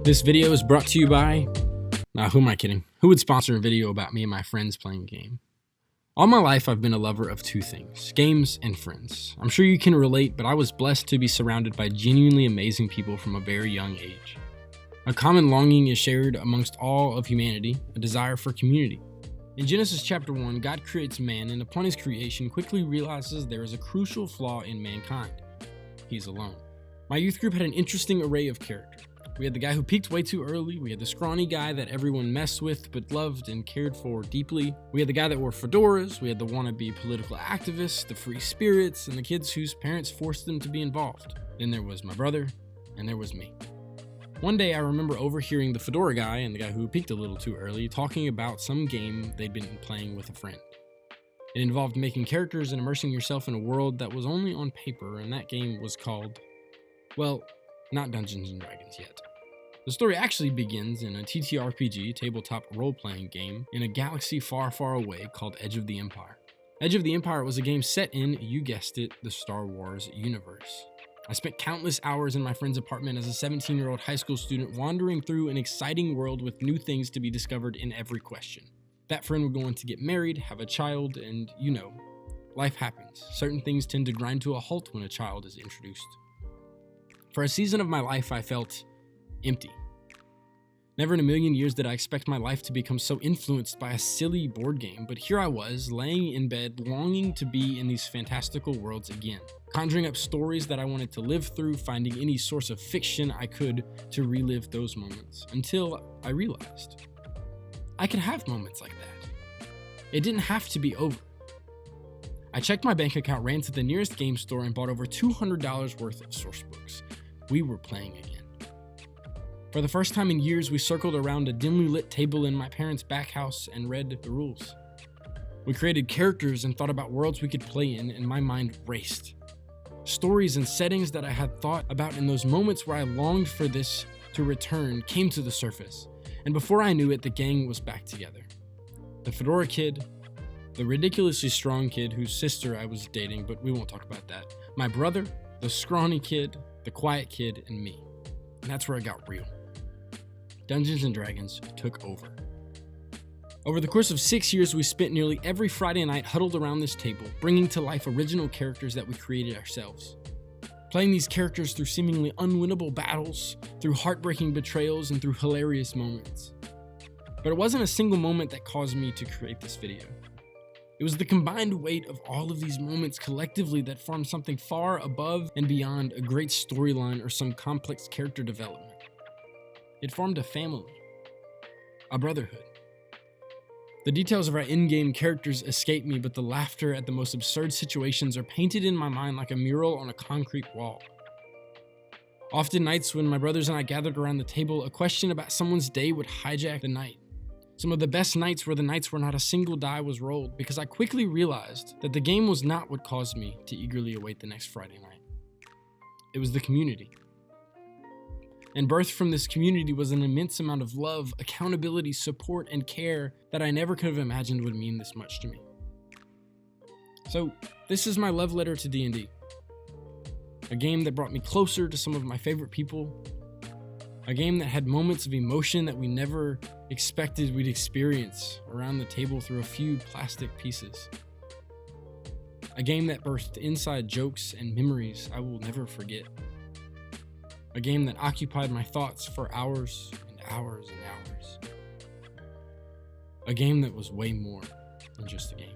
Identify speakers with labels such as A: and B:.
A: This video is brought to you by... who am I kidding? Who would sponsor a video about me and my friends playing a game? All my life, I've been a lover of two things, games and friends. I'm sure you can relate, but I was blessed to be surrounded by genuinely amazing people from a very young age. A common longing is shared amongst all of humanity, a desire for community. In Genesis chapter 1, God creates man and upon his creation quickly realizes there is a crucial flaw in mankind. He's alone. My youth group had an interesting array of character. We had the guy who peaked way too early, we had the scrawny guy that everyone messed with but loved and cared for deeply, we had the guy that wore fedoras, we had the wannabe political activists, the free spirits, and the kids whose parents forced them to be involved. Then there was my brother, and there was me. One day I remember overhearing the fedora guy and the guy who peaked a little too early talking about some game they'd been playing with a friend. It involved making characters and immersing yourself in a world that was only on paper, and that game was called, well, not Dungeons & Dragons yet. The story actually begins in a TTRPG, tabletop role-playing game, in a galaxy far, far away called Edge of the Empire. Edge of the Empire was a game set in, you guessed it, the Star Wars universe. I spent countless hours in my friend's apartment as a 17-year-old high school student wandering through an exciting world with new things to be discovered in every question. That friend would go on to get married, have a child, and life happens. Certain things tend to grind to a halt when a child is introduced. For a season of my life, I felt empty. Never in a million years did I expect my life to become so influenced by a silly board game, but here I was, laying in bed, longing to be in these fantastical worlds again, conjuring up stories that I wanted to live through, finding any source of fiction I could to relive those moments, until I realized I could have moments like that. It didn't have to be over. I checked my bank account, ran to the nearest game store, and bought over $200 worth of source books. We were playing again. For the first time in years, we circled around a dimly lit table in my parents' back house and read the rules. We created characters and thought about worlds we could play in, and my mind raced. Stories and settings that I had thought about in those moments where I longed for this to return came to the surface, and before I knew it, the gang was back together. The fedora kid, the ridiculously strong kid whose sister I was dating, but we won't talk about that, my brother, the scrawny kid, the quiet kid, and me. And that's where it got real. Dungeons & Dragons took over. Over the course of 6 years, we spent nearly every Friday night huddled around this table, bringing to life original characters that we created ourselves. Playing these characters through seemingly unwinnable battles, through heartbreaking betrayals, and through hilarious moments. But it wasn't a single moment that caused me to create this video. It was the combined weight of all of these moments collectively that formed something far above and beyond a great storyline or some complex character development. It formed a family, a brotherhood. The details of our in-game characters escape me, but the laughter at the most absurd situations are painted in my mind like a mural on a concrete wall. Often nights when my brothers and I gathered around the table, a question about someone's day would hijack the night. Some of the best nights were the nights where not a single die was rolled, because I quickly realized that the game was not what caused me to eagerly await the next Friday night. It was the community. And birthed from this community was an immense amount of love, accountability, support, and care that I never could have imagined would mean this much to me. So, this is my love letter to D&D. A game that brought me closer to some of my favorite people. A game that had moments of emotion that we never expected we'd experience around the table through a few plastic pieces. A game that birthed inside jokes and memories I will never forget. A game that occupied my thoughts for hours and hours and hours. A game that was way more than just a game.